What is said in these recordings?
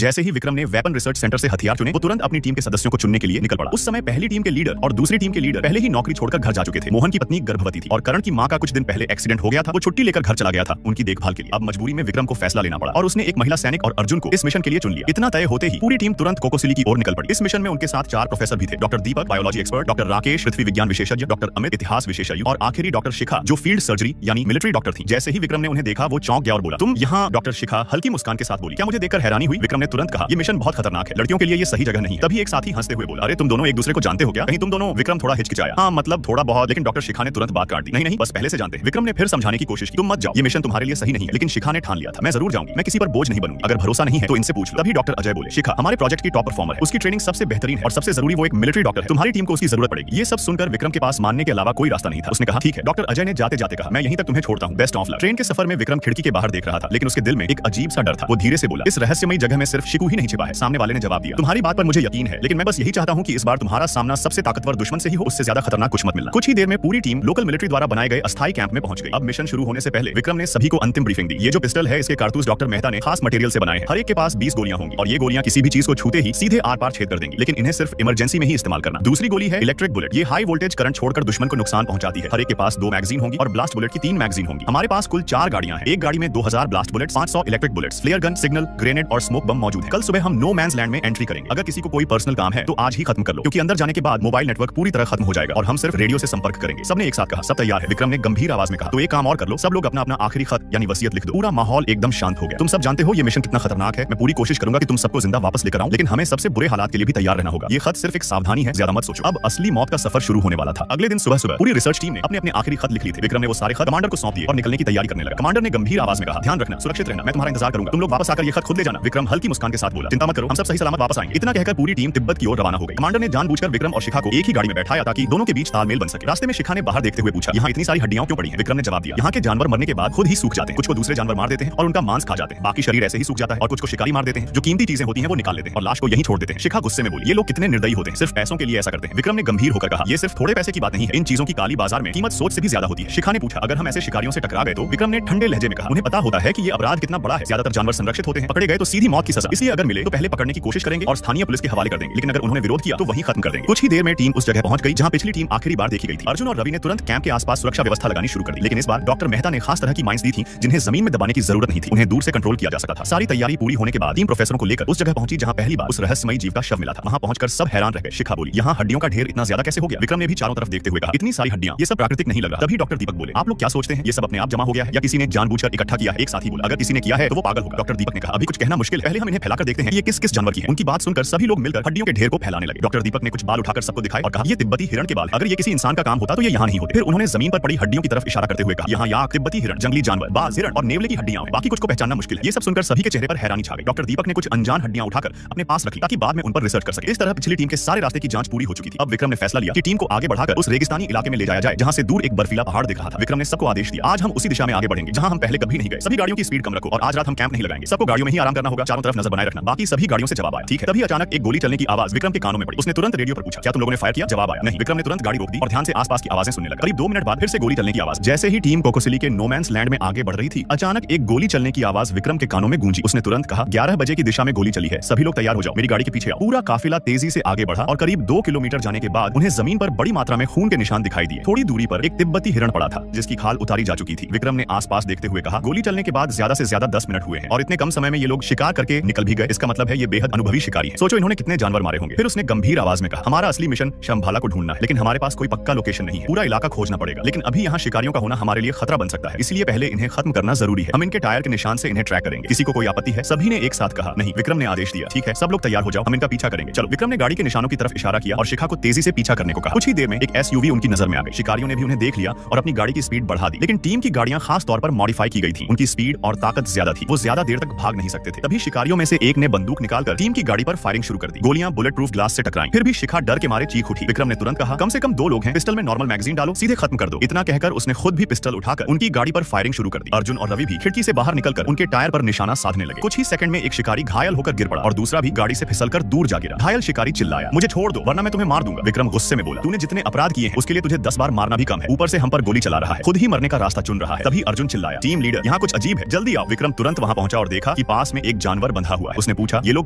जैसे ही विक्रम ने weapon research centre से हथियार चुने, वो तुरंत अपनी टीम के सदस्यों को चुनने के लिए निकल पड़ा। उस समय पहली टीम के लीडर और दूसरी टीम के लीडर पहले ही नौकरी छोड़कर घर जा चुके थे। मोहन की पत्नी गर्भवती थी और करण की मां का कुछ दिन पहले एक्सीडेंट हो गया था। वो छुट्टी लेकर घर चला गया था उनकी देखभाल के लिए। अब मजबूरी में विक्रम को फैसला लेना पड़ा और उसने एक महिला सैनिक और अर्जुन को इस मिशन के लिए चुन लिया। इतना तय होते ही पूरी टीम तुरंत कोकोसिली की ओर निकल पड़ी। इस मिशन में उनके साथ 4 प्रोफेसर भी थे। डॉक्टर दीपक बायोलॉजी एक्सपर्ट, डॉक्टर राकेश पृथ्वी विज्ञान विशेषज्ञ, डॉक्टर अमित इतिहास विशेषज्ञ और आखिरी डॉक्टर शिखा जो फील्ड सर्जरी यानी मिलिट्री डॉक्टर थी। जैसे ही विक्रम ने उन्हें देखा वो चौंक गया और बोला, तुम यहाँ? डॉक्टर शिखा हल्की मुस्कान के साथ बोली। क्या मुझे देखकर हैरानी हुई? विक्रम ने तुरंत कहा, ये मिशन बहुत खतरनाक है, लड़कियों के लिए ये सही जगह नहीं है। तभी एक साथी हंसते हुए बोला, अरे तुम दोनों एक दूसरे को जानते हो क्या? कहीं तुम दोनों? विक्रम थोड़ा हिचकिचाया, हाँ मतलब थोड़ा बहुत। लेकिन डॉक्टर शिखा ने तुरंत बात काट दी, नहीं नहीं बस पहले से जानते हैं। विक्रम ने फिर समझाने की कोशिश की, तुम मत जाओ, ये मिशन तुम्हारे लिए सही नहीं है। लेकिन शिखा ने ठान लिया था, मैं जरूर जाऊंगी, मैं किसी पर बोझ नहीं बनूंगी, अगर भरोसा नहीं है तो इनसे पूछ लो। तभी डॉक्टर अजय बोले, शिखा हमारे प्रोजेक्ट की टॉप परफॉर्मर है, उसकी ट्रेनिंग सबसे बेहतरीन है और सबसे जरूरी वो एक मिलिट्री डॉक्टर है, तुम्हारी टीम को उसकी जरूरत पड़ेगी। ये सब सुनकर विक्रम के पास मानने के अलावा कोई रास्ता नहीं था। उसने कहा, ठीक है। डॉक्टर अजय ने जाते जाते कहा, मैं यहीं तक तुम्हें छोड़ता हूँ, बेस्ट ऑफ लक। ट्रेन के सफर में विक्रम खिड़की के बाहर देख रहा था, लेकिन उसके दिल में एक अजीब सा डर था। वो धीरे से बोला, इस रहस्यमयी जगह में सिर्फ शिकू ही नहीं छिपा है। सामने वाले ने जवाब दिया, तुम्हारी बात पर मुझे यकीन है, लेकिन मैं बस यही चाहता हूँ कि इस बार तुम्हारा सामना सबसे ताकतवर दुश्मन से ही हो, उससे ज्यादा खतरनाक कुछ मत मिलना। कुछ ही देर में पूरी टीम लोकल मिलिट्री द्वारा बनाए गए अस्थायी कैंप में पहुंच गई। अब मिशन शुरू होने से पहले विक्रम ने सभी को अंतिम ब्रीफिंग दी। ये जो पिस्टल है इसके कारतूस डॉक्टर मेहता ने खास मटेरियल से बनाए हैं। हर एक के पास 20 गोलियां होंगी और ये गोलियां किसी भी चीज को छूते ही सीधे आर पार छेद कर देंगी, लेकिन इन्हें सिर्फ इमरजेंसी में ही इस्तेमाल करना। दूसरी गोली है इलेक्ट्रिक बुलेट, ये हाई वोल्टेज करंट छोड़कर दुश्मन को नुकसान पहुंचाती है। हर एक के पास 2 मैगजीन होंगी और ब्लास्ट बुलेट की 3 मैगजीन होंगी। हमारे पास कुल 4 गाड़ियां हैं। एक गाड़ी में 2000 blast bullet, 500 electric bullets, flare gun, signal, grenade और स्मोक बम मौजूद है। कल सुबह हम नो मैंस लैंड में एंट्री करेंगे। अगर किसी को कोई पर्सनल काम है तो आज ही खत्म कर लो, क्योंकि अंदर जाने के बाद मोबाइल नेटवर्क पूरी तरह खत्म हो जाएगा और हम सिर्फ रेडियो से संपर्क करेंगे। सबने एक साथ कहा, सब तैयार है? विक्रम ने गंभीर आवाज में कहा, तो एक काम और कर लो, सब लोग अपना अपना आखिरी खत यानी वसीयत लिख दो। पूरा माहौल एकदम शांत हो गया। तुम सब जानते हो ये मिशन कितना खतरनाक है। मैं पूरी कोशिश करूंगा कि तुम सबको जिंदा वापस लेकर आऊं, लेकिन हमें सबसे बुरे हालात के लिए भी तैयार रहना होगा। ये खत सिर्फ एक सावधानी है, ज्यादा मत सोचो। अब असली मौत का सफर शुरू होने वाला था। अगले दिन सुबह सुबह पूरी रिसर्च टीम ने अपने अपने आखिरी खत लिख लिए थे। विक्रम ने वो सारे खत कमांडर को सौंप दिए और निकलने की तैयारी करने लगा। कमांडर ने गंभीर आवाज में कहा, ध्यान रखना, सुरक्षित रहना, मैं तुम्हारा इंतजार करूंगा, तुम लोग वापस आकर ये खत खुद ले जाना। विक्रम हल्की मुस्कान के साथ बोला, चिंता मत करो, हम सब सही सलामत वापस आएंगे। इतना कहकर पूरी टीम तिब्बत की ओर रवाना हो गई। कमांडर ने जानबूझकर विक्रम और शिखा को एक ही गाड़ी में बैठाया ताकि दोनों के बीच तालमेल बन सके। रास्ते में शिखा ने बाहर देखते हुए पूछा, यहाँ इतनी सारी हड्डियां क्यों पड़ी हैं? विक्रम ने जवाब दिया, यहाँ के जानवर मरने के बाद खुद ही सूख जाते हैं। कुछ को दूसरे जानवर मार देते हैं और उनका मांस खा जाते हैं, बाकी शरीर ऐसे ही सूख जाता है। और कुछ को शिकारी मार देते हैं, जो कीमती चीजें होती हैं वो निकाल लेते हैं और लाश को यहीं छोड़ देते हैं। शिखा गुस्से में बोली, ये लोग कितने निर्दयी होते हैं, सिर्फ पैसों के लिए ऐसा करते हैं। विक्रम ने गंभीर होकर कहा, ये सिर्फ थोड़े पैसे की बात नहीं है, इन चीजों की काली बाजार में कीमत सोच से भी ज्यादा होती है। शिखा ने पूछा, अगर हम ऐसे शिकारियों से टकरा गए तो? विक्रम ने ठंडे लहजे में कहा, उन्हें पता होता है कि ये अपराध कितना बड़ा है, ज्यादातर जानवर संरक्षित होते हैं, पकड़े गए तो सीधी मौत की सजा, इसलिए अगर मिले तो पहले पकड़ने की कोशिश करेंगे और स्थानीय पुलिस के हवाले कर देंगे, लेकिन अगर उन्होंने विरोध किया तो वहीं खत्म कर देंगे। कुछ ही देर में टीम उस जगह पहुंच गई जहां पिछली टीम आखिरी बार देखी गई थी। अर्जुन और रवि ने तुरंत कैंप के आसपास सुरक्षा व्यवस्था लगानी शुरू कर दी, लेकिन इस बार डॉक्टर मेहता ने खास तरह की माइंस दी थी जिन्हें जमीन में दबाने की जरूरत नहीं थी, उन्हें दूर से कंट्रोल किया जा सकता था। सारी तैयारी पूरी होने के बाद टीम प्रोफेसरों को लेकर उस जगह पहुंची जहां पहली बार उस रहस्यमयी जीव का शव मिला था। वहां पहुंचकर सब हैरान रह गए। शिखा बोली, यहाँ हड्डियों का ढेर इतना ज्यादा कैसे हो गया? विक्रम ने भी चारों तरफ देखते हुए कहा, इतनी सारी हड्डियां, ये सब प्राकृतिक नहीं लग रहा। तभी डॉक्टर दीपक बोले, आप लोग क्या सोचते हैं, ये सब अपने आप जमा हो गया है या किसी ने जानबूझकर इकट्ठा किया है? एक साथी बोला, अगर किसी ने किया है तो वो पागल होगा। डॉक्टर दीपक ने कहा, अभी कुछ कहना मुश्किल है, पहले हम इन्हें फैलाकर देखते हैं ये किस किस जानवर की है। उनकी बात सुनकर सभी लोग मिलकर हड्डियों के ढेर को फैलाने लगे। डॉक्टर दीपक ने कुछ बाल उठाकर सबको दिखाए और कहा, ये तिब्बती हिरण के बाल, अगर ये किसी इंसान का काम होता तो ये यहाँ नहीं होते। फिर उन्होंने जमीन पर पड़ी हड्डियों की तरफ इशारा करते हुए कहा, यहाँ याक, तिब्बती हिरण, जंगली जानवर, बाज, हिरण और नेवले की हड्डियां हैं, बाकी कुछ को पहचानना मुश्किल है। ये सब सुनकर सभी के चेहरे पर हैरानी छा गई। डॉक्टर दीपक ने कुछ अनजान हड्डियां उठाकर अपने पास रखी ताकि बाद में उन पर रिसर्च कर सके। इस तरह पिछली टीम के सारे रास्ते की जांच पूरी हो चुकी थी। अब विक्रम ने फैसला लिया कि टीम को आगे बढ़ाकर उस रेगिस्तानी इलाके में ले जाया जाए जहां से दूर एक बर्फीला पहाड़ दिख रहा था। विक्रम ने सबको आदेश दिया, आज हम उसी दिशा में आगे बढ़ेंगे जहां हम पहले कभी नहीं गए। सभी गाड़ियों की स्पीड कम रखो और आज रात हम कैंप नहीं लगाएंगे, सबको गाड़ियों में ही आराम करना होगा, चारों तरफ नजर बनाए रखना। बाकी सभी गाड़ियों से जवाब आया, ठीक है। तभी अचानक एक गोली चलने की आवाज विक्रम के कानों में पड़ी। उसने तुरंत रेडियो पर पूछा, क्या तुम लोगों ने फायर किया? जवाब आया, नहीं। विक्रम ने तुरंत गाड़ी रोक दी और ध्यान से आसपास की आवाजें सुनने लगा। करीब 2 मिनट बाद फिर से गोली चलने की आवाज। जैसे ही टीम कोकोसिली के नो मैंस लैंड में आगे बढ़ रही थी, अचानक एक गोली चलने की आवाज विक्रम के कानों में गूंजी। उसने तुरंत कहा, 11 बजे की दिशा में गोली चली है, सभी लोग तैयार हो जाओ, मेरी गाड़ी के पीछे आओ। पूरा काफिला तेजी से आगे बढ़ा और करीब 2 किलोमीटर जाने के बाद उन्हें जमीन पर बड़ी मात्रा में खून के निशान दिखाई दिए। थोड़ी दूरी पर एक तिब्बती हिरण पड़ा था जिसकी खाल उतारी जा चुकी थी। विक्रम ने आसपास देखते हुए कहा, गोली चलने के बाद ज्यादा से ज्यादा 10 मिनट हुए हैं और इतने कम समय में ये लोग शिकार करके निकल भी गए, इसका मतलब है ये बेहद अनुभवी शिकारी हैं। सोचो इन्होंने कितने जानवर मारे होंगे। फिर उसने गंभीर आवाज में कहा, हमारा असली मिशन शंभाला को ढूंढना है, लेकिन हमारे पास कोई पक्का लोकेशन नहीं है, पूरा इलाका खोजना पड़ेगा, लेकिन अभी यहाँ शिकारियों का होना हमारे लिए खतरा बन सकता है, इसलिए पहले इन्हें खत्म करना जरूरी है। हम इनके टायर के निशान से इन्हें ट्रैक करेंगे। किसी को कोई आपत्ति है? सभी ने एक साथ कहा, नहीं। विक्रम ने आदेश दिया, ठीक है, सब लोग तैयार हो जाओ, हम इनका पीछा करेंगे, चलो। विक्रम ने गाड़ी के निशानों की तरफ इशारा किया और शिखा को तेजी से पीछा करने को कहा। कुछ ही देर में एक एसयूवी उनकी नजर में आ गई। शिकारियों ने भी उन्हें देख लिया और अपनी गाड़ी की स्पीड बढ़ा दी, लेकिन टीम की गाड़ियां खास तौर पर मॉडिफाई की गई थी, उनकी स्पीड और ताकत ज्यादा थी, वो ज्यादा देर तक भाग नहीं सकते थे। तभी शिकारियों में से एक ने बंदूक निकालकर टीम की गाड़ी पर फायरिंग शुरू कर दी। गोलियां बुलेट प्रूफ ग्लास से टकराई, फिर भी शिखा डर के मारे चीख उठी। विक्रम ने तुरंत कहा, कम से कम 2 लोग हैं, पिस्टल में नॉर्मल मैगजीन डालो, सीधे खत्म कर दो। इतना कहकर उसने खुद भी पिस्टल उठाकर उनकी गाड़ी पर फायरिंग शुरू कर दी। अर्जुन और रवि भी खिड़की से बाहर निकलकर उनके टायर पर निशाना साधने लगे। कुछ ही सेकंड में एक शिकारी घायल होकर गिर पड़ा और दूसरा भी गाड़ी से फिसलकर दूर जा गिरा। घायल शिकारी चिल्लाया, मुझे छोड़ दो वरना मैं तुम्हें मार दूंगा। विक्रम गुस्से में बोला, तूने जितने अपराध किए हैं उसके लिए तुझे 10 बार मारना भी कम है, ऊपर से हम पर गोली चला रहा है, खुद ही मरने का रास्ता चुन रहा है। तभी अर्जुन चिल्लाया, टीम लीडर यहाँ कुछ अजीब है, जल्दी आओ। विक्रम तुरंत वहां पहुंचा और देखा कि पास में एक जानवर बंधा बंधा हुआ है। उसने पूछा, ये लोग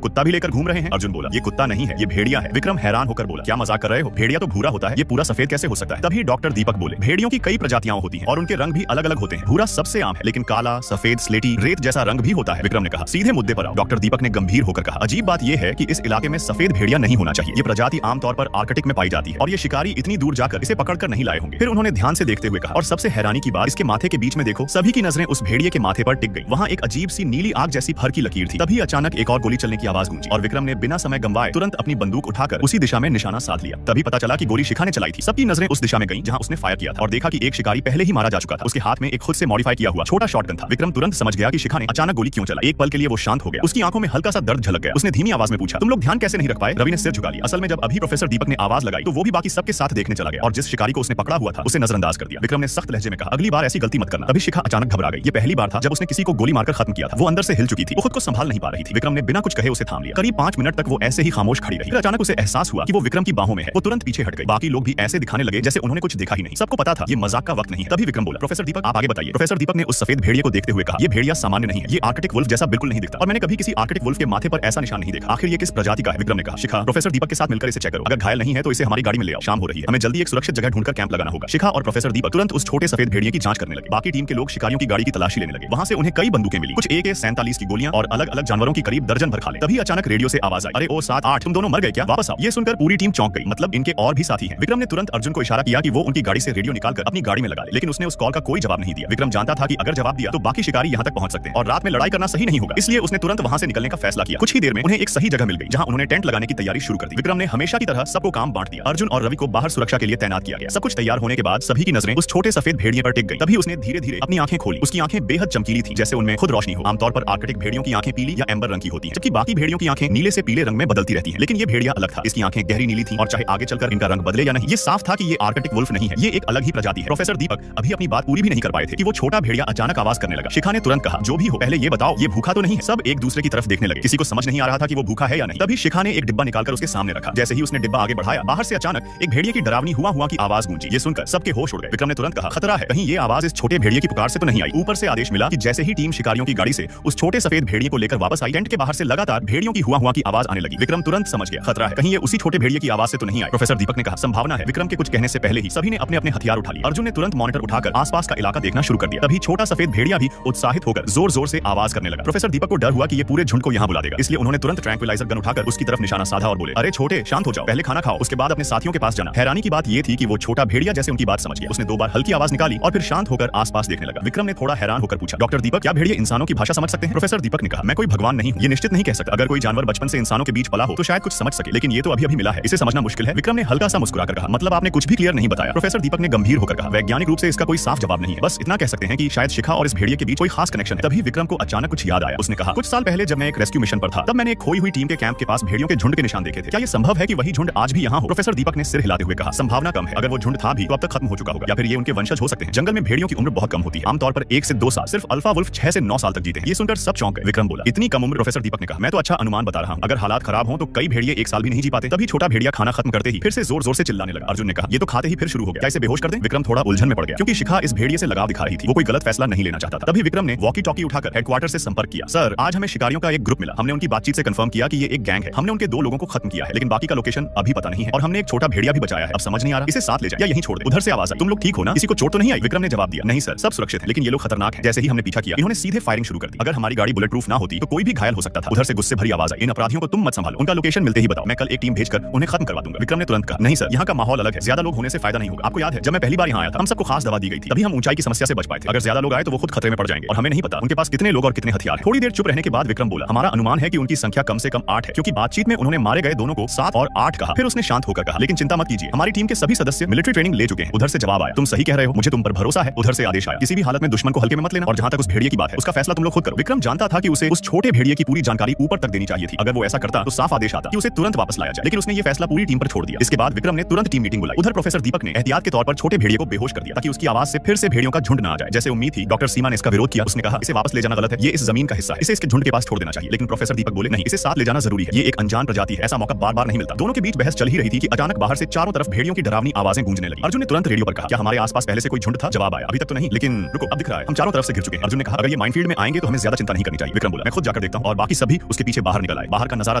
कुत्ता भी लेकर घूम रहे हैं? अर्जुन बोला, ये कुत्ता नहीं है, ये भेड़िया है। विक्रम हैरान होकर बोला, क्या मजाक कर रहे हो? भेड़िया तो भूरा होता है, ये पूरा सफेद कैसे हो सकता है? तभी डॉक्टर दीपक बोले, भेड़ियों की कई प्रजातियां होती हैं और उनके रंग भी अलग अलग होते हैं। भूरा सबसे आम है, लेकिन काला, सफेद, स्लेटी, रेत जैसा रंग भी होता है। विक्रम ने कहा, सीधे मुद्दे पर आओ। डॉक्टर दीपक ने गंभीर होकर कहा, अजीब बात यह है कि इस इलाके में सफेद भेड़िया नहीं होना चाहिए। ये प्रजाति आमतौर पर आर्कटिक में पाई जाती है और ये शिकारी इतनी दूर जाकर इसे पकड़कर नहीं लाए होंगे। फिर उन्होंने ध्यान से देखते हुए कहा, और सबसे हैरानी की बात, इसके माथे के बीच में देखो। सभी की नजरें उस भेड़िए के माथे पर टिक गई। वहां एक अजीब सी नीली आग जैसी फर की लकीर थी। तभी अचानक एक और गोली चलने की आवाज गूंजी और विक्रम ने बिना समय गंवाए तुरंत अपनी बंदूक उठाकर उसी दिशा में निशाना साध लिया। तभी पता चला कि गोली शिखा ने चलाई थी। सबकी नजरें उस दिशा में गईं जहां उसने फायर किया था और देखा कि एक शिकारी पहले ही मारा जा चुका था। उसके हाथ में एक खुद से मॉडिफाई किया हुआ छोटा शॉटगन था। विक्रम तुरंत समझ गया कि शिखा ने अचानक गोली क्यों चलाई। एक पल के लिए वो शांत हो गया। उसकी आंखों में हल्का सा दर्द झलक गया। उसने धीमी आवाज में पूछा, तुम लोग ध्यान कैसे नहीं रख पाए? रवि ने सिर झुका लिया। असल में जब अभी प्रोफेसर दीपक ने आवाज लगाई तो वो भी बाकी सबके साथ देखने चला गया और जिस शिकारी को उसने पकड़ा हुआ था उसे नजरअंदाज कर दिया। विक्रम ने सख्त लहजे में कहा, अगली बार ऐसी गलती मत करना। तभी शिखा अचानक घबरा गई। ये पहली बार था जब उसने किसी को गोली मारकर खत्म किया था। वो अंदर से हिल चुकी थी, वो खुद को संभाल नहीं पा रही थी। विक्रम ने बिना कुछ कहे उसे थाम लिया। करीब 5 मिनट तक वो ऐसे ही खामोश खड़ी रही। फिर अचानक उसे एहसास हुआ कि वो विक्रम की बाहों में है। वो तुरंत पीछे हट गई। बाकी लोग भी ऐसे दिखाने लगे जैसे उन्होंने कुछ देखा ही नहीं। सबको पता था ये मजाक का वक्त नहीं है। तभी विक्रम बोला, प्रोफेसर दीपक आप आगे बताइए। प्रोफेसर दीपक ने उस सफेद भेड़िए को देखते हुए कहा, ये भेड़िया सामान्य नहीं है, ये आर्कटिक वुल्फ जैसा बिल्कुल नहीं दिखता और मैंने कभी किसी आर्कटिक वुल्फ के माथे पर ऐसा निशान नहीं देखा। आखिर ये किस प्रजाति का है? विक्रम ने कहा, शिखा, प्रोफेसर दीपक के साथ मिलकर इसे चेक करो। अगर घायल नहीं है तो इसे हमारी गाड़ी में ले आओ। शाम हो रही है, हमें जल्दी एक सुरक्षित जगह ढूंढकर कैंप लगाना होगा। शिखा और प्रोफेसर दीपक तुरंत उस छोटे सफेद भेड़िए की जांच करने लगे। बाकी टीम के लोग शिकारियों की गाड़ी की तलाशी लेने लगे। वहां से उन्हें कई बंदूकें मिली, कुछ AK-47 की गोलियां और अलग अलग जानवरों की करीब दर्जन भर खाले। तभी अचानक रेडियो से आवाज आई, अरे ओ 7-8 तुम दोनों मर गए क्या? वापस आओ। ये सुनकर पूरी टीम चौंक गई। मतलब इनके और भी साथी हैं। विक्रम ने तुरंत अर्जुन को इशारा किया कि वो उनकी गाड़ी से रेडियो निकालकर अपनी गाड़ी में लगा ले, लेकिन उसने उस कॉल का कोई जवाब नहीं दिया। विक्रम जानता था कि अगर जवाब दिया तो बाकी शिकारी यहां तक पहुंच सकते हैं और रात में लड़ाई करना सही नहीं होगा। इसलिए उसने तुरंत वहां से निकलने का फैसला किया। कुछ ही देर में उन्हें एक सही जगह मिल गई जहां उन्होंने टेंट लगाने की तैयारी शुरू कर दी। विक्रम ने हमेशा की तरह सबको काम बांट दिया। अर्जुन और रवि को बाहर सुरक्षा के लिए तैनात किया गया। सब कुछ तैयार होने के बाद सभी की नजरें उस छोटे सफेद भेड़िए पर टिक गई। तभी उसने धीरे धीरे अपनी आंखें खोली। उसकी आंखें बेहद चमकीली थी, जैसे उनमें खुद रोशनी हो। आमतौर पर आर्कटिक भेड़ियों की आंखें पीली या एम्बर रंग की होती हैं, जबकि बाकी भेड़ियों की आंखें नीले से पीले रंग में बदलती रहती हैं। लेकिन ये भेड़िया अलग था। इसकी आंखें गहरी नीली थी और चाहे आगे चलकर इनका रंग बदले या नहीं, ये साफ था कि ये आर्कटिक वुल्फ नहीं है, ये एक अलग ही प्रजाति है। प्रोफेसर दीपक अभी अपनी बात पूरी भी नहीं कर पाए थे कि वो छोटा भेड़िया अचानक आवाज करने लगा। शिखा ने तुरंत कहा, जो भी हो पहले ये बताओ ये भूखा तो नहीं है? सब एक दूसरे की तरफ देखने लगे। किसी को समझ नहीं आ रहा था कि वो भूखा है या नहीं। तभी शिखा ने एक डिब्बा निकालकर उसके सामने रखा। जैसे ही उसने डिब्बा आगे बढ़ाया, बाहर से अचानक एक भेड़िए की डरावनी हुआ की आवाज गूंजी। ये सुनकर सबके होश उड़ गए। विक्रम ने तुरंत कहा, खतरा है, कहीं ये आवाज इस छोटे भेड़िए की पुकार से तो नहीं आई। ऊपर से आदेश मिला कि जैसे ही टीम शिकारियों की गाड़ी से उस छोटे सफेद भेड़िए को लेकर वापस आई, टेंट के बाहर से लगातार भेड़ियों की हुआ की आवाज आने लगी। विक्रम तुरंत समझ गया, खतरा है, कहीं ये उसी छोटे भेड़िए की आवाज से तो नहीं आई। प्रोफेसर दीपक ने कहा, संभावना है। विक्रम के कुछ कहने से पहले ही सभी ने अपने अपने हथियार उठा लिए। अर्जुन ने तुरंत मॉनिटर उठाकर आसपास का इलाका देखना शुरू कर दिया। तभी छोटा सफेद भेड़िया भी उत्साहित होकर जोर जोर से आवाज करने लगा। प्रोफेसर दीपक को डर हुआ कि ये पूरे झुंड को यहाँ बुला देगा, इसलिए उन्होंने तुरंत ट्रैंक्विलाइजर गन उठाकर उसकी तरफ निशाना साधा और बोले, अरे छोटे शांत हो जाओ, पहले खाना खाओ, उसके बाद अपने साथियों के पास जाना। हैरानी की बात ये थी कि वो छोटा भेड़िया जैसे उनकी बात समझ गया। उसने 2 बार हल्की आवाज निकाली और फिर शांत होकर आसपास देखने लगा। विक्रम ने थोड़ा हैरान होकर पूछा, डॉक्टर दीपक, क्या भेड़िए इंसानों की भाषा समझ सकते हैं? प्रोफेसर दीपक ने कहा, मैं कोई भगवान नहीं हूँ, ये निश्चित नहीं कह सकता। अगर कोई जानवर बचपन से इंसानों के बीच पला हो तो शायद कुछ समझ सके, लेकिन ये तो अभी अभी मिला है, इसे समझना मुश्किल है। विक्रम ने हल्का सा मुस्कुराकर कहा, मतलब आपने कुछ भी क्लियर नहीं बताया। प्रोफेसर दीपक ने गंभीर होकर कहा, वैज्ञानिक रूप से इसका कोई साफ जवाब नहीं है, बस इतना कह सकते हैं कि शायद शिखा और इस भेड़िए के बीच कोई खास कनेक्शन है। तभी विक्रम को अचानक कुछ याद आया। उसने कहा, कुछ साल पहले जब मैं एक रेस्क्यू मिशन पर था, तब मैंने एक खोई हुई टीम के कैंप के पास भेड़ियों के झुंड के निशान देखे थे। क्या ये संभव है कि वही झुंड आज भी यहाँ हो? प्रोफेसर दीपक ने सिर हिलाते हुए कहा, संभावना कम है। अगर वो झुंड था भी तो अब तक खत्म हो चुका होगा, या फिर ये उनके वंशज हो सकते हैं। जंगल में भेड़ियों की उम्र बहुत कम होती है, आमतौर पर 1 से 2 साल। सिर्फ अल्फा वुल्फ 6 से 9 साल तक जीते हैं। ये सुनकर सब चौंक गए। विक्रम बोला, इतनी कम उम्र? प्रोफेसर दीपक ने कहा, मैं तो अच्छा अनुमान बता रहा हूँ। अगर हालात खराब हो तो कई भेड़िए 1 साल भी नहीं जी पाते। तभी छोटा भेड़िया खाना खत्म करते ही फिर से जोर जोर से चिल्लाने लगा। अर्जुन ने कहा, ये तो खाते ही फिर शुरू हो गया, क्या इसे बेहोश कर दें? विक्रम थोड़ा उलझन में पड़ गया, क्योंकि शिखा इस भेड़िए से लगाव दिखा रही थी। वो कोई गलत फैसला नहीं लेना चाहता था। तभी विक्रम ने वॉकी टॉकी उठाकर हेडक्वार्टर से संपर्क किया। सर, आज हमें शिकारियों का एक ग्रुप मिला। हमने उनकी बातचीत से कंफर्म किया कि ये एक गैंग है। हमने उनके 2 लोगों को खत्म किया है, लेकिन बाकी का लोकेशन अभी पता नहीं है। और हमने एक छोटा भेड़िया भी बचाया है। अब समझ नहीं आ रहा इसे साथ ले जाए या यहीं छोड़ दे। उधर से आवाज आई, तुम लोग ठीक हो ना? किसी को चोट तो नहीं आई? विक्रम ने जवाब दिया, नहीं सर, सब सुरक्षित है, लेकिन ये लोग खतरनाक हैं। जैसे ही हमने पीछा किया, इन्होंने सीधे फायरिंग शुरू कर दी। अगर हमारी गाड़ी बुलेट प्रूफ ना होती तो कोई भी घायल हो सकता था। उधर से गुस्से भरी आवाज आई, इन अपराधियों को तुम मत संभालो, उनका लोकेशन मिलते ही बताओ, मैं कल एक टीम भेजकर उन्हें खत्म करवा दूंगा। विक्रम ने तुरंत कहा, नहीं सर, यहाँ का माहौल अलग है, ज्यादा लोग होने से फायदा नहीं होगा। आपको याद है जब मैं पहली बार यहाँ आया था, हम सबको खास दवा दी गई थी, तभी हम ऊंचाई की समस्या से बच पाए थे। अगर ज्यादा लोग आए तो वो खुद खतरे में पड़ जाएंगे और हमें नहीं पता उनके पास कितने लोग और कितने हथियार। थोड़ी देर चुप रहने के बाद विक्रम बोला, हमारा अनुमान है कि उनकी संख्या कम से कम 8 है, क्योंकि बातचीत में उन्होंने मारे गए दोनों को 7 और 8 कहा। फिर उसने शांत होकर कहा, लेकिन चिंता मत कीजिए, हमारी टीम के सभी सदस्य मिलिट्री ट्रेनिंग ले चुके हैं। उधर से जवाब आया, तुम सही कह रहे हो, मुझे तुम पर भरोसा है। उधर से आदेश आया, किसी भी हालत में दुश्मन को हल्के में मत लेना, और जहां तक उस भेड़िए की बात है उसका फैसला तुम लोग खुद करो। विक्रम जानता था कि उसे उस छोटे भेड़िए की पूरी जानकारी ऊपर तक देनी चाहिए थी। अगर वो ऐसा करता तो साफ आदेश आता कि उसे तुरंत वापस लाया जाए, लेकिन उसने ये फैसला पूरी टीम पर छोड़ दिया। इसके बाद विक्रम ने तुरंत टीम मीटिंग बुलाई। उधर प्रोफेसर दीपक ने एहतियात के तौर पर छोटे भेड़िए को बेहोश कर दिया ताकि उसकी आवाज से फिर से भेड़ियों का झुंड न आ जाए। जैसे उम्मीद थी, डॉक्टर सीमा ने इसका विरोध किया। उसने कहा, इसे वापस ले जाना गलत है, ये इस जमीन का हिस्सा है, इसे इसके झुंड के पास छोड़ देना चाहिए। लेकिन प्रोफेसर दीपक बोले, नहीं, इसे साथ ले जाना जरूरी है, ये एक अनजान प्रजाति है, ऐसा मौका बार बार नहीं मिलता। दोनों के बीच बहस चल ही रही थी कि अचानक बाहर से चारों तरफ भेड़ियों की डरावनी आवाजें गूंजने लगी। अर्जुन ने तुरंत रेडियो पर कहा, क्या हमारे आसपास पहले से कोई झुंड था? जवाब आया, अभी तक तो नहीं, लेकिन रुको, अब दिख रहा है, हम चारों तरफ से घिर चुके हैं। अर्जुन ने कहा, अगर ये माइनफील्ड में आएंगे तो हमें ज्यादा चिंता नहीं करनी चाहिए। विक्रम बोला, मैं खुद जाकर देखता हूँ और बाकी सभी उसके पीछे बाहर निकल आए। बाहर का नजारा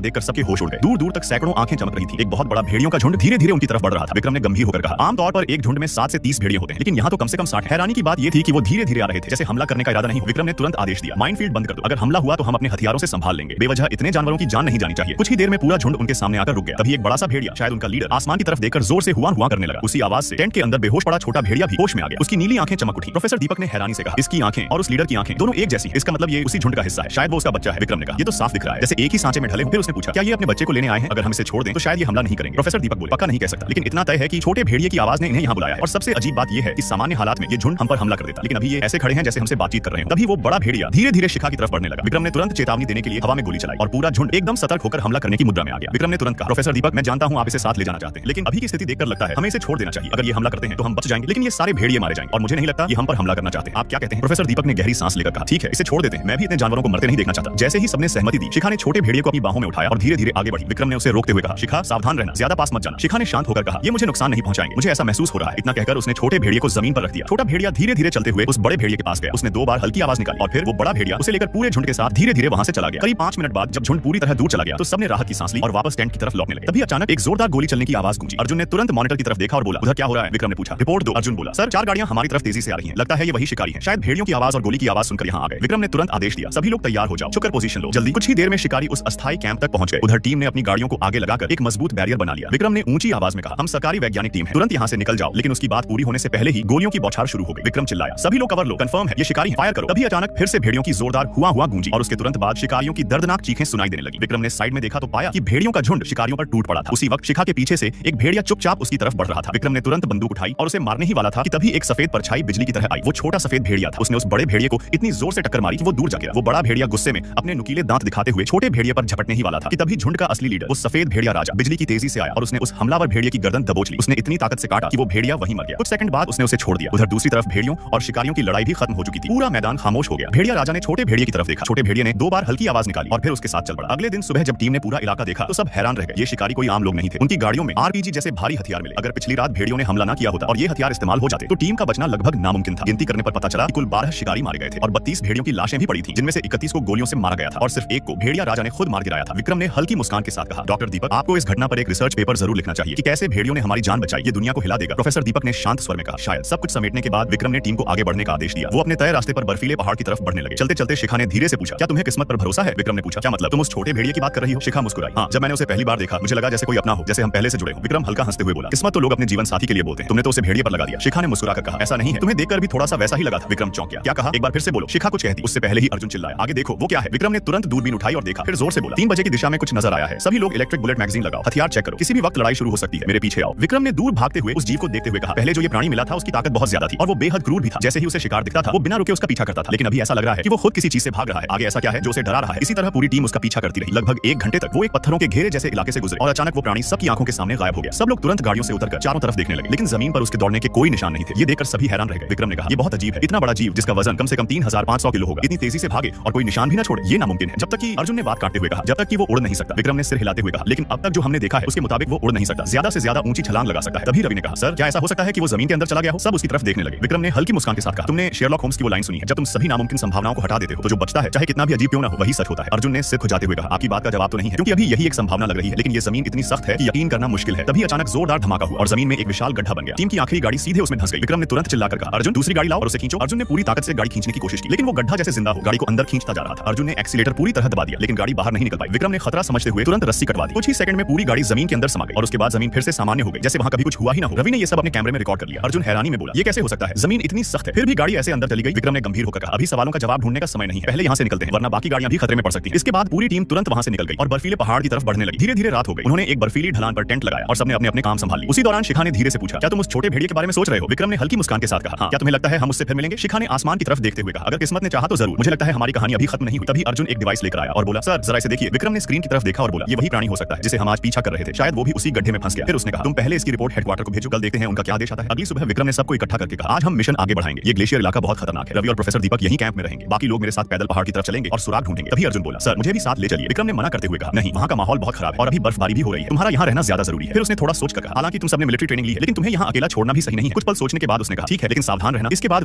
देखकर सबके होश उड़ गए। दूर दूर तक सैकड़ों आंखें चमक रही थी। एक बहुत बड़ा भेड़ियों का झुंड धीरे धीरे उनकी तरफ बढ़ रहा था। विक्रम ने गंभीर होकर कहा, आमतौर पर एक झुंड में 7 से 30 भेड़िए होते हैं, लेकिन यहाँ तो कम से कम 60। हैरानी की बात यह थी कि वो धीरे धीरे आ रहे थे, जैसे हमला करने का इरादा नहीं। विक्रम ने तुरंत आदेश दिया, माइनफील्ड बंद कर दो। अगर हमला हुआ तो हम अपने हथियारों से संभाल लेंगे। बेवजह इतने जानवरों की जान नहीं जानी चाहिए। कुछ ही देर में पूरा झुंड उनके सामने आकर रुक गया। तभी एक बड़ा सा भेड़िया, शायद उनका लीडर, आसमान की तरफ देखकर जोर से हुआ हुआ करने लगा। उसी आवाज से टेंट के अंदर बेहोश पड़ा छोटा भेड़िया भी होश में आ गया। उसकी नीली आंखें चमक उठी। प्रोफेसर दीपक ने हैरानी से कहा, इसकी आंखें और उस लीडर की आंखें दोनों एक जैसी। इसका मतलब ये उसी झुंड का हिस्सा है। शायद वो उसका बच्चा है। विक्रम ने कहा, ये तो साफ दिख रहा है जैसे एक ही सांचे में ढले हो। फिर उसने पूछा, क्या ये अपने बच्चे को लेने आए हैं? अगर हम इसे छोड़ दें तो शायद ये हमला नहीं करेंगे। प्रोफेसर दीपक बोले, पक्का नहीं कह सकता, लेकिन इतना तय है कि छोटे भेड़िए की आवाज ने इन्हें यहाँ बुलाया है। और सबसे अजीब बात यह है कि सामान्य हालात में ये झुंड हम पर हमला कर देता, लेकिन अभी ये ऐसे खड़े हैं जैसे हमसे बातचीत कर रहे हो। तभी वो बड़ा भेड़िया धीरे धीरे शिखा की तरफ बढ़ने लगा। विक्रम ने तुरंत चेतावनी देने के लिए हवा में गोली चलाई और पूरा झुंड एकदम सतर्क होकर हमला करने की मुद्रा में आ गया। विक्रम ने तुरंत कहा, प्रोफेसर दीपक, मैं जानता हूं आप इसे साथ ले जाना चाहते हैं, लेकिन अभी की स्थिति देखकर लगता है हमें इसे छोड़ देना चाहिए। अगर ये हमला करते हैं तो हम बच जाएंगे, लेकिन ये सारे भेड़िए मारे जाएंगे और मुझे नहीं लगता ये हम पर हमला करना चाहते हैं। आप क्या कहते हैं? प्रोफेसर दीपक ने गहरी सांस लेकर कहा, ठीक है, इसे छोड़ देते हैं। मैं भी इतने जानवरों को मरते नहीं देखना चाहता। जैसे ही सबने सहमति दी, शिखा ने छोटे भेड़िए को अपनी बाहों में उठाया और धीरे धीरे आगे बढ़ी। विक्रम ने उसे रोकते हुए कहा, शिखा, सावधान रहना, ज्यादा पास मत जाना। शिखा ने शांत होकर कहा, ये मुझे नुकसान नहीं पहुंचाएंगे, मुझे ऐसा महसूस हो रहा है। इतना कहकर उसने छोटे भेड़िए को जमीन पर रख दिया। छोटा भेड़िया धीरे धीरे चलते हुए उस बड़े भेड़िए के पास गया। उसने 2 बार हल्की आवाज निकाली और फिर वो बड़ा भेड़िया उसे लेकर पूरे झुंड के साथ धीरे धीरे वहां से चला गया। करीब 5 मिनट बाद जब झुंड पूरी तरह दूर चला गया तो सबने राहत की सांस ली और वापस टेंट की तरफ लौटने लगे। तभी अचानक एक जोरदार गोली चलने की आवाज गूंजी। अर्जुन ने तुरंत मॉनिटर की तरफ देखा और बोला, उधर क्या हो रहा है? विक्रम ने पूछा। रिपोर्ट दो, अर्जुन बोला। सर, 4 गाड़ियां हमारी तरफ तेजी से आ रही हैं। लगता है ये वही शिकारी हैं। शायद भेड़ियों की आवाज और गोली की आवाज सुनकर यहाँ आ गए। विक्रम ने तुरंत आदेश दिया, सभी लोग तैयार हो जाओ, छुपकर पोजीशन लो, जल्दी। कुछ ही देर में शिकारी उस अस्थायी कैंप तक पहुंच गए। उधर टीम ने अपनी गाड़ियों को आगे लगाकर एक मजबूत बैरियर बना लिया। विक्रम ने ऊंची आवाज में कहा, हम सरकारी वैज्ञानिक टीम हैं, तुरंत यहाँ से निकल जाओ। लेकिन उसकी बात पूरी होने से पहले ही गोलियों की बौछार शुरू हो गई। विक्रम चिल्लाया, सभी लोग कवर लो, कंफर्म है ये शिकारी हैं, फायर करो। तभी अचानक फिर से भेड़ियों की जोरदार हुआ गूंजी और उसके तुरंत बाद शिकारियों की दर्दनाक चीखें सुनाई देने लगी। विक्रम ने साइड में देखा तो पाया कि भेड़ियों का झुंड शिकारियों पर टूट पड़ा था। उसी वक्त शिखा के पीछे से एक भेड़िया चुपचाप उसकी तरफ बढ़ रहा था। विक्रम ने तुरंत बंदूक उठाई और उसे मारने ही वाला था कि तभी एक सफेद परछाई बिजली की तरह आई। वो छोटा सफेद भेड़िया था। उसने उस बड़े भेड़िए को इतनी जोर से टक्कर मारी कि वो दूर जा गिरा। वो बड़ा भेड़िया गुस्से में अपने नुकीले दांत दिखाते हुए छोटे भेड़िए पर झपटने ही वाला था कि तभी झुंड का असली लीडर, वो सफेद भेड़िया राजा, बिजली की तेजी से आया और उसने उस हमलावर भेड़िए की गर्दन दबोच ली। उसने इतनी ताकत से काटा कि वो भेड़िया वहीं मर गया। कुछ सेकंड बाद उसने उसे छोड़ दिया। उधर दूसरी तरफ भेड़ियों और शिकारियों की लड़ाई भी खत्म हो चुकी थी। पूरा मैदान खामोश हो गया। भेड़िया राजा ने छोटे भेड़िए की तरफ देखा। छोटे भेड़िए ने 2 बार हल्की आवाज निकाली और फिर उसके साथ चल पड़ा। अगले दिन सुबह जब टीम ने पूरा इलाका देखा तो सब हैरान रह गए। ये शिकारी कोई आम लोग नहीं थे। उनकी गाड़ियों में आरपीजी जैसे भारी हथियार मिले। अगर पिछली रात भेड़ियों ने हमला ना किया होता और ये हथियार इस्तेमाल हो जाते तो टीम का बचना लगभग नामुमकिन था। गिनती करने पर पता चला कि कुल 12 शिकारी मारे गए थे और 32 भेड़ियों की लाशें भी पड़ी थी, जिनमें से 31 को गोलियों से मारा गया था और सिर्फ एक को भेड़िया राजा ने खुद मार गिराया था। विक्रम ने हल्की मुस्कान के साथ कहा, डॉक्टर दीपक, आपको इस घटना पर एक रिसर्च पेपर जरूर लिखना चाहिए कि कैसे भेड़ियों ने हमारी जान बचाई। ये दुनिया को हिला देगा। प्रोफेसर दीपक ने शांत स्वर में कहा। शायद सब कुछ समेटने के बाद विक्रम ने टीम को आगे बढ़ने का आदेश दिया। वो अपने तय रास्ते पर बर्फीले पहाड़ की तरफ बढ़ने लगे। चलते चलते शिखा ने धीरे से पूछा, क्या तुम्हें किस्मत पर भरोसा है? विक्रम ने पूछा, क्या मतलब? तुम उस छोटे भेड़िए की बात कर रही हो? शिखा मुस्कुराई। हाँ, जब मैंने उसे पहली बार देखा मुझे लगा जैसे कोई अपना हो, जैसे हम पहले से जुड़े हो। विक्रम हल्का हंसते हुए बोला, किस्मत तो लोग अपने जीवन साथी के लिए बोलते हैं, तुमने तो उसे भेड़िए पर लगा दिया। शिखा ने मुस्कुराकर कहा, ऐसा नहीं है, तुम्हें देखकर भी थोड़ा सा वैसा ही लगा था। विक्रम चौंक गया। क्या कहा? एक बार फिर से बोलो। शिखा कुछ कहती उससे पहले ही अर्जुन चिल्लाया, आगे देखो वो क्या है? विक्रम ने तुरंत दूरबीन उठाई और देखा, फिर जोर से बोला, 3 बजे की दिशा में कुछ नजर आया है। सभी लोग इलेक्ट्रिक बुलेट मैगजीन लगाओ, हथियार चेक करो, किसी भी वक्त लड़ाई शुरू हो सकती है, मेरे पीछे आओ। विक्रम ने दूर भागते हुए उस जीव को देखते हुए कहा, पहले जो ये प्राणी मिला था उसकी ताकत बहुत ज्यादा थी और वो बेहद क्रूर भी था। जैसे ही उसे शिकार दिखता था वो बिना रुके उसका पीछा करता था, लेकिन अभी ऐसा लग रहा है कि वो खुद किसी चीज से भाग रहा है। आगे ऐसा क्या है जो उसे डरा रहा है? इसी तरह पूरी टीम उसका पीछा करती रही। लगभग 1 घंटे तक वो एक पत्थरों के घेरे जैसे इलाके से गुजरे और अचानक वो प्राणी सबकी आंखों के सामने गायब हो गया। सब लोग तुरंत गाड़ियों से उतरकर चारों तरफ देखने लगे, लेकिन जमीन पर उसके दौड़ने के कोई निशान नहीं थे। ये देखकर सभी हैरान रह गए। विक्रम ने कहा, ये बहुत अजीब है, इतना बड़ा जीव जिसका वजन कम से कम 3500 किलो होगा, इतनी तेजी से भागे और कोई निशान भी ना छोड़े, ये नामुमकिन है। जब तक कि अर्जुन ने बात काटते हुए कहा, जब तक कि वो उड़ नहीं सकता। विक्रम ने सिर हिलाते हुए कहा, लेकिन अब तक जो हमने देखा है उसके मुताबिक वो उड़ नहीं सकता, ज्यादा से ज्यादा ऊंची छलांग लगा सकता है। तभी रवि ने कहा, सर क्या ऐसा हो सकता है कि वो जमीन के अंदर चला गया हो? सब उसकी तरफ देखने लगे। विक्रम ने हल्की मुस्कान के साथ कहा, तुमने शेरलॉक होम्स की वो लाइन सुनी है, जब तुम सभी नामुमकिन संभावनाओं को हटा देते हो तो जो बचता है चाहे कितना भी अजीब क्यों ना हो वही सच होता है। अर्जुन ने सिर खुजाते हुए कहा, आपकी बात का जवाब तो नहीं है, क्योंकि अभी यही एक संभावना लग रही है, लेकिन ये जमीन इतनी सख्त है कि यकीन करना मुश्किल है। तभी अचानक जोरदार धमाका हुआ और जमीन में एक विशाल गड्ढा बन गया। टीम की आखिरी गाड़ी सीधे उसमें धंस गई। विक्रम ने तुरंत चिल्लाकर कहा, अर्जुन दूसरी गाड़ी लाओ और उसे खींचो। अर्जुन ने पूरी ताकत से गाड़ी खींचने की कोशिश की, लेकिन वो गड्ढा जैसे जिंदा हो गाड़ी को अंदर खींचता जा रहा था। अर्जुन ने एक्सीलेटर पूरी तरह दबा दिया, लेकिन गाड़ी बाहर नहीं निकल पाई। विक्रम ने खतरा समझते हुए तुरंत रस्सी कटवा दी। कुछ ही सेकंड में पूरी गाड़ी जमीन के अंदर समा गई और उसके बाद जमीन फिर से सामान्य हो गई, जैसे वहां कभी कुछ हुआ ही ना हो। रवि ने ये सब अपने कैमरे में रिकॉर्ड कर लिया। अर्जुन हैरानी में बोला, ये कैसे हो सकता है? जमीन इतनी सख्त है फिर भी गाड़ी ऐसे अंदर चली गई। विक्रम ने गंभीर होकर कहा, अभी सवालों का जवाब ढूंढने का समय नहीं है, पहले यहाँ से निकलते हैं वरना बाकी गाड़ियां भी खतरे में पड़ सकती हैं। इसके बाद पूरी टीम तुरंत वहां से निकल गई और बर्फीले पहाड़ की तरफ बढ़ने लगी। धीरे धीरे रात हो गई। उन्होंने एक बर्फीली ढलान पर टेंट लगाया और सबने अपने अपने काम संभाल लिए। उसी दौरान शिखा ने धीरे से पूछा, क्या तुम उस छोटे भेड़िए के बारे में सोच रहे हो? विक्रम ने हल्की मुस्कान के साथ कहा, हाँ। क्या तुम्हें लगता है हम उससे फिर मिलेंगे? शिखा ने आसमान की तरफ देखते हुए कहा, अगर किस्मत ने चाहा तो जरूर। मुझे लगता है हमारी कहानी अभी खत्म नहीं हुई। तभी अर्जुन एक डिवाइस लेकर आया और बोला, सर जरा इसे देखिए। विक्रम ने स्क्रीन की तरफ देखा और बोला, ये वही प्राणी हो सकता है जिसे हम आज पीछा कर रहे थे, शायद वो भी उसी गड्ढे में फंस गया। फिर उसने कहा, तुम पहले इसकी रिपोर्ट हेडक्वार्टर को भेजो, कल देखते हैं उनका क्या आदेश आता है। अगली सुबह विक्रम ने सबको इकट्ठा करके कहा, आज हम मिशन आगे बढ़ाएंगे। ये ग्लेशियर इलाका बहुत खतरनाक है। रवि और प्रोफेसर दीपक यहीं कैंप में रहेंगे, बाकी लोग मेरे साथ पैदल पहाड़ की तरफ चलेंगे और सुराग ढूंढेंगे। तभी अर्जुन बोला, सर मुझे भी साथ ले चलिए। विक्रम ने मना करते हुए कहा, नहीं, वहां का माहौल बहुत खराब है और अभी बर्फबारी भी हो रही है, तुम्हारा यहाँ रहना ज्यादा जरूरी है। फिर उसने थोड़ा सोचकर कहा, हालांकि तुम सबने मिलिट्री ट्रेनिंग ली है, लेकिन तुम्हें यहाँ अकेला छोड़ना भी सही नहीं है। कुछ पल सोचने के बाद उसने कहा, ठीक है, लेकिन सावधान रहना। इसके बाद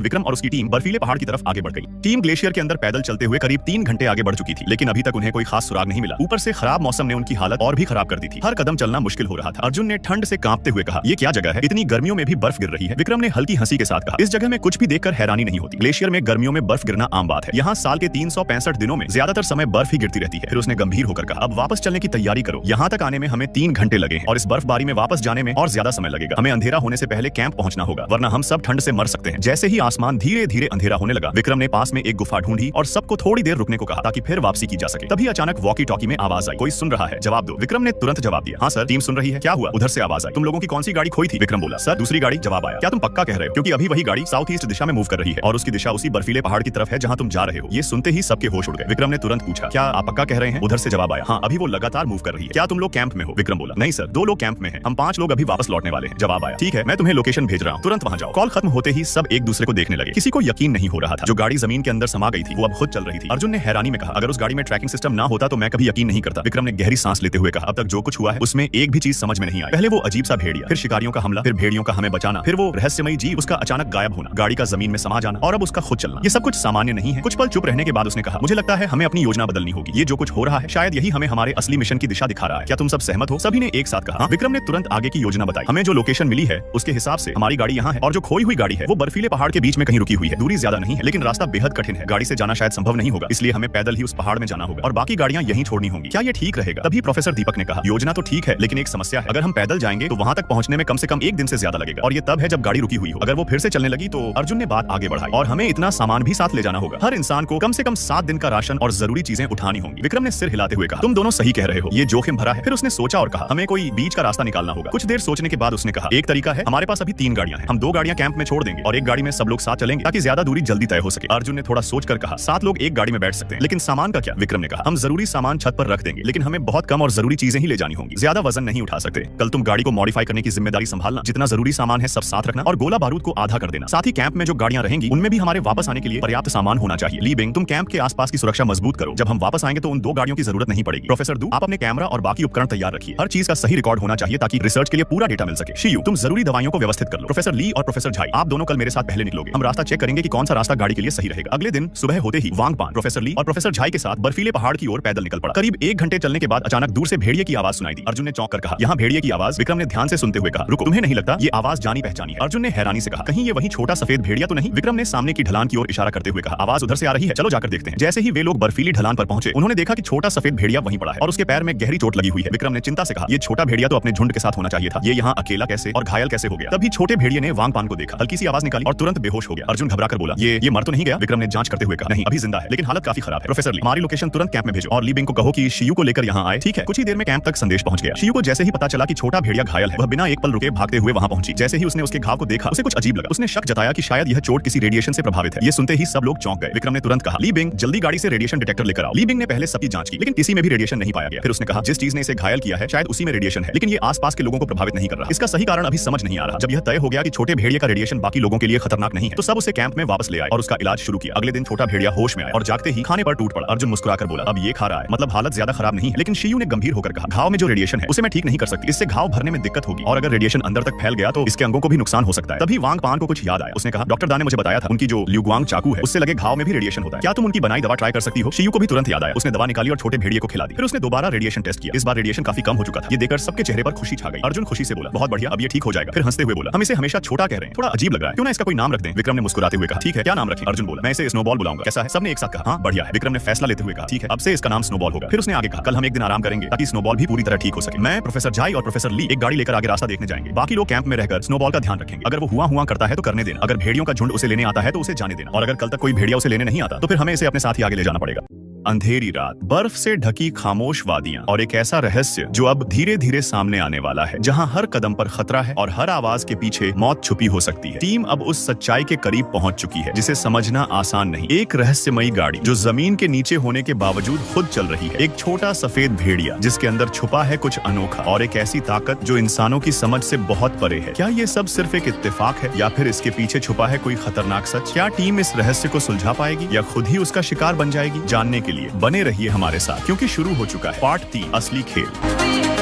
विक्रम और उसकी टीम बर्फीले पहाड़ की तरफ आगे बढ़ गई। टीम ग्लेशियर के अंदर पैदल चलते हुए करीब 3 घंटे आगे बढ़ चुकी थी, लेकिन अभी तक उन्हें कोई खास सुराग नहीं मिला। ऊपर से खराब मौसम ने उनकी हालत और भी खराब कर दी थी। हर कदम चलना मुश्किल हो रहा था। अर्जुन ने ठंड से कांपते हुए कहा, ये क्या जगह है? इतनी गर्मियों में भी बर्फ गिर रही है। विक्रम ने हल्की हंसी के साथ कहा, इस जगह में कुछ भी देखकर हैरानी नहीं होती। ग्लेशियर में गर्मियों में बर्फ गिरना आम बात है। यहाँ साल के 365 दिनों में ज्यादातर समय बर्फ ही गिरती रहती है। फिर उसने गंभीर होकर कहा, अब वापस चलने की तैयारी करो। यहाँ तक आने में हमें 3 घंटे लगे हैं और इस बर्फबारी में वापस जाने में और ज्यादा समय लगेगा। हमें अंधेरा होने से पहले कैंप पहुंचना होगा, वरना हम सब ठंड से मर सकते हैं। जैसे ही आसमान धीरे धीरे अंधेरा होने लगा, विक्रम ने पास में एक गुफा ढूंढी और सबको थोड़ी देर रुकने को कहा ताकि फिर वापसी की जा सके। तभी अचानक वॉकी टॉकी में आवाज आई, कोई सुन रहा है? जवाब दो। विक्रम ने तुरंत जवाब दिया, हाँ सर, टीम सुन रही है। क्या हुआ? उधर से आवाज आई, तुम लोगों की कौन सी गाड़ी खोई थी? विक्रम बोला, सर दूसरी गाड़ी। जवाब आया, क्या तुम पक्का कह रहे हो? क्योंकि अभी वही गाड़ी साउथ ईस्ट दिशा में मूव कर रही है और उसकी दिशा उसी बर्फीले पहाड़ की तरफ है जहां तुम जा रहे हो। ये सुनते ही सबके होश उड़ गए। विक्रम ने तुरंत पूछा, क्या आप पक्का कह रहे हैं? उधर से जवाब आया, हाँ, अभी वो लगातार मूव कर रही है। क्या तुम लोग कैंप में हो? विक्रम बोला, नहीं सर, 2 लोग कैंप में हैं। हम 5 लोग अभी वापस लौटने वाले हैं। जवाब आया, ठीक है, मैं तुम्हें लोकेशन भेज रहा हूँ, तुरंत वहां जाओ। कॉल खत्म होते ही सब एक दूसरे को देखने लगे। किसी को यकीन नहीं हो रहा था। जो गाड़ी जमीन के अंदर समा गई थी वो अब खुद चल रही थी। अर्जुन ने हैरानी में कहा, अगर उस गाड़ी में ट्रैकिंग सिस्टम ना होता तो मैं कभी यकीन नहीं करता। विक्रम ने गहरी सांस लेते हुए कहा, अब तक जो कुछ हुआ है उसमें एक भी चीज समझ में नहीं आई। पहले वो अजीब सा भेड़िया, फिर शिकारियों का हमला, फिर भेड़ियों का हमें बचाना, फिर वो रहस्यमयी जीव, उसका अचानक गायब होना, गाड़ी का जमीन में समा जाना और अब उसका खुद चलना। ये सब कुछ सामान्य नहीं है। कुछ पल चुप रहने के बाद उसने कहा, मुझे लगता है हमें अपनी योजना बदलनी होगी। ये जो कुछ हो रहा है शायद यही हमें हमारे असली मिशन की दिशा दिखा रहा है। क्या तुम सब सहमत हो? सभी ने एक साथ कहा। विक्रम ने तुरंत आगे की योजना बताई। हमें जो लोकेशन मिली है उसके हिसाब से हमारी गाड़ी यहाँ है और जो खोई हुई गाड़ी है वो बर्फीले पहाड़ के बीच में कहीं रुकी हुई है। दूरी ज्यादा नहीं है लेकिन रास्ता बेहद कठिन है। गाड़ी से जाना शायद संभव नहीं होगा, इसलिए हमें पैदल ही उस पहाड़ में जाना होगा और बाकी गाड़ियां यहीं छोड़नी होंगी। क्या ये ठीक रहेगा? तभी प्रोफेसर दीपक ने कहा, योजना तो ठीक है लेकिन एक समस्या है। अगर हम पैदल जाएंगे तो वहां तक पहुंचने में कम से कम 1 दिन से ज्यादा लगेगा और ये तब है जब गाड़ी रुकी हुई हो। अगर वो फिर से चलने लगी तो अर्जुन ने बात आगे बढ़ाई, और हमें इतना सामान भी साथ ले जाना होगा। हर इंसान को कम से कम 7 दिन का राशन और जरूरी चीजें उठानी होंगी। विक्रम ने सिर हिलाते हुए कहा, तुम दोनों सही कह रहे हो, ये जोखिम भरा है। फिर उसने सोचा और कहा, हमें कोई बीच का रास्ता निकालना होगा। कुछ देर सोचने के बाद उसने कहा, एक तरीका है, हमारे पास अभी 3 गाड़ियां हैं। हम 2 गाड़ियां कैंप में छोड़ देंगे और एक गाड़ी में सब लोग साथ चलेंगे ताकि ज्यादा दूरी जल्दी तय हो सके। अर्जुन ने थोड़ा सोचकर कहा, 7 लोग एक गाड़ी में बैठ सकते हैं, लेकिन सामान का क्या? विक्रम ने कहा, हम जरूरी सामान छत पर रख देंगे, लेकिन हमें बहुत कम और जरूरी चीजें ही ले जानी होंगी। ज्यादा वजन नहीं उठा सकते। कल तुम गाड़ी को मॉडिफाई करने की जिम्मेदारी संभालना, जितना जरूरी सामान है सब साथ रखना और गोला बारूद को आधा कर देना। साथ ही कैंप में जो गाड़ियां रहेंगी उनमें भी हमारे वापस आने के लिए पर्याप्त सामान होना चाहिए। ली बिंग, तुम कैंप के आसपास की सुरक्षा मजबूत करो। जब हम वापस आएंगे तो उन 2 गाड़ियों की जरूरत नहीं पड़ेगी। प्रोफेसर दू, आप अपने कैमरा और बाकी उपकरण तैयार रखिए। हर चीज का सही रिकॉर्ड होना चाहिए ताकि रिसर्च के लिए पूरा डेटा मिल सके। शियू, तुम जरूरी दवाइयों को व्यवस्थित कर लो। प्रोफेसर ली और प्रोफेसर झाई, आप दोनों कल मेरे साथ पहले निकलोगे। हम रास्ता चेक करेंगे कि कौन सा रास्ता गाड़ी के लिए सही रहेगा। अगले दिन सुबह होते ही वांगपान, प्रोफेसर ली और प्रोफेसर झाई के साथ बर्फीले पहाड़ की ओर पैदल निकल पड़ा। करीब 1 घंटे चलने के बाद अचानक दूर से भेड़िए की आवाज सुनाई दी। अर्जुन ने चौंक कर कहा, यहाँ भेड़िए की आवाज? विक्रम ने ध्यान से सुनते हुए कहा, रुको, तुम्हें नहीं लगता ये आवाज जानी पहचानी है? अर्जुन ने हैरानी से कहा, कहीं ये वही छोटा सफेद भेड़िया तो नहीं? विक्रम ने सामने की ढलान की ओर इशारा करते हुए कहा, आवाज उधर से आ रही है, चलो जाकर देखते हैं। जैसे ही वे लोग बर्फीली ढलान पर पहुंचे उन्होंने देखा कि छोटा सफेद भेड़िया वहीं पड़ा है और उसके पैर में गहरी चोट लगी हुई है। विक्रम ने चिंता से कहा, ये छोटा भेड़िया तो अपने झुंड के साथ होना चाहिए था, ये यहाँ अकेला कैसे और घायल कैसे हो गया? तभी छोटे भेड़िए ने वांगपान को देखा, हल्की सी आवाज निकाली और तुरंत बेहोश हो गया। अर्जुन घबराकर बोला, ये मर तो नहीं गया? विक्रम ने जांच करते हुए कहा, नहीं, अभी जिंदा है लेकिन हालत काफी खराब है। प्रोफेसर ली, हमारी लोकेशन तुरंत कैंप में भेजो और ली बिंग को कहो कि शियू को लेकर यहाँ आए। ठीक है। कुछ ही देर में कैंप तक संदेश पहुंच गया। शियू को जैसे ही पता चला कि छोटा भेड़िया घायल है, वह बिना एक पल रुके भागते हुए वहां पहुंची। जैसे ही उसने उसके घाव को देखा उसे कुछ अजीब लगा। उसने शक जताया कि शायद यह चोट किसी रेडिएशन से प्रभावित है। ये सुनते ही सब लोग चौंक गए। विक्रम ने तुरंत कहा, ली बिंग, जल्दी गाड़ी से रेडिएशन डिटेक्टर लेकर आओ। ली बिंग ने पहले सबकी जांच की लेकिन किसी में भी रेडिएशन नहीं पाया गया। फिर उसने कहा, जिस चीज ने इसे घायल किया है शायद उसी में रेडिएशन है, लेकिन ये आसपास के लोगों को प्रभावित नहीं कर रहा। इसका सही कारण अभी समझ नहीं आ रहा। जब यह तय हो गया कि छोटे भेड़िए का रेडिएशन बाकी लोगों के लिए खतरनाक नहीं है तो सब उसे कैंप में वापस ले आए और उसका इलाज शुरू किया। अगले दिन छोटा भेड़िया होश में आया और जागते ही खाने पर टूट पड़ा। अर्जुन मुस्कुराकर बोला, अब ये खा रहा है, मतलब हालत ज्यादा खराब नहीं है। लेकिन शियू ने गंभीर होकर कहा, घाव में जो रेडिएशन है उसे मैं ठीक नहीं कर सकती, इससे घाव भरने में दिक्कत होगी और अगर रेडिएशन अंदर तक फैल गया तो इसके अंगों को भी नुकसान हो सकता है। तभी वांगपान को कुछ याद आया। उसने कहा, डॉक्टर दा ने मुझे बताया था उनकी जो ल्यूग्वांग चाकू है उससे लगे घाव में भी रेडिएशन होता है, क्या तुम उनकी बनाई दवा ट्राई कर सकती हो? शियू को भी तुरंत याद आया। उसने दवा निकाली और छोटे भेड़िए को खिला दी। फिर उसने दोबारा रेडिएशन टेस्ट किया। इस बार रेडिएशन काफी कम हो चुका था। ये देखकर सबके चेहरे पर खुशी छा गई। अर्जुन खुशी से बोला, बहुत बढ़िया, अब ये ठीक हो जाएगा। फिर हंसते हुए बोला, हम इसे हमेशा छोटा कह रहे हैं, थोड़ा अजीब लग रहा है, क्यों ना इसका कोई नाम रख दें? विक्रम ने मुस्कुराते हुए कहा, ठीक है, क्या नाम रखें? अर्जुन बोला, मैं इसे स्नोबॉल बुलाऊंगा, कैसा है? सबने एक साथ कहा, हाँ बढ़िया है। विक्रम ने फैसला लेते हुए कहा, ठीक है, अब से इसका नाम स्नोबॉल होगा। फिर उसने आगे कहा, कल हम एक दिन आराम करेंगे ताकि स्नोबॉल भी पूरी तरह ठीक हो सके। मैं, प्रोफेसर झाई और प्रोफेसर ली एक गाड़ी लेकर आगे रास्ता देखने जाएंगे। बाकी लोग कैंप में रहकर स्नोबॉल का ध्यान रखेंगे। अगर वो हुआ करता है तो करने देना, अगर भेड़ियों का झुंड उसे लेने आता है तो उसे जाने देना, और अगर कल तक कोई भेड़िया उसे लेने नहीं आता तो फिर हमें इसे अपने साथ ही आगे ले जाना पड़ेगा। अंधेरी रात, बर्फ से ढकी खामोश वादियां और एक ऐसा रहस्य जो अब धीरे धीरे सामने आने वाला है, जहां हर कदम पर खतरा है और हर आवाज के पीछे मौत छुपी हो सकती है। टीम अब उस सच्चाई के करीब पहुंच चुकी है जिसे समझना आसान नहीं। एक रहस्यमयी गाड़ी जो जमीन के नीचे होने के बावजूद खुद चल रही है, एक छोटा सफेद भेड़िया जिसके अंदर छुपा है कुछ अनोखा, और एक ऐसी ताकत जो इंसानों की समझ से बहुत परे है। क्या ये सब सिर्फ एक इत्तेफाक है या फिर इसके पीछे छुपा है कोई खतरनाक सच? क्या टीम इस रहस्य को सुलझा पाएगी या खुद ही उसका शिकार बन जाएगी? जानने के लिए बने रहिए हमारे साथ, क्योंकि शुरू हो चुका है पार्ट 3, असली खेल।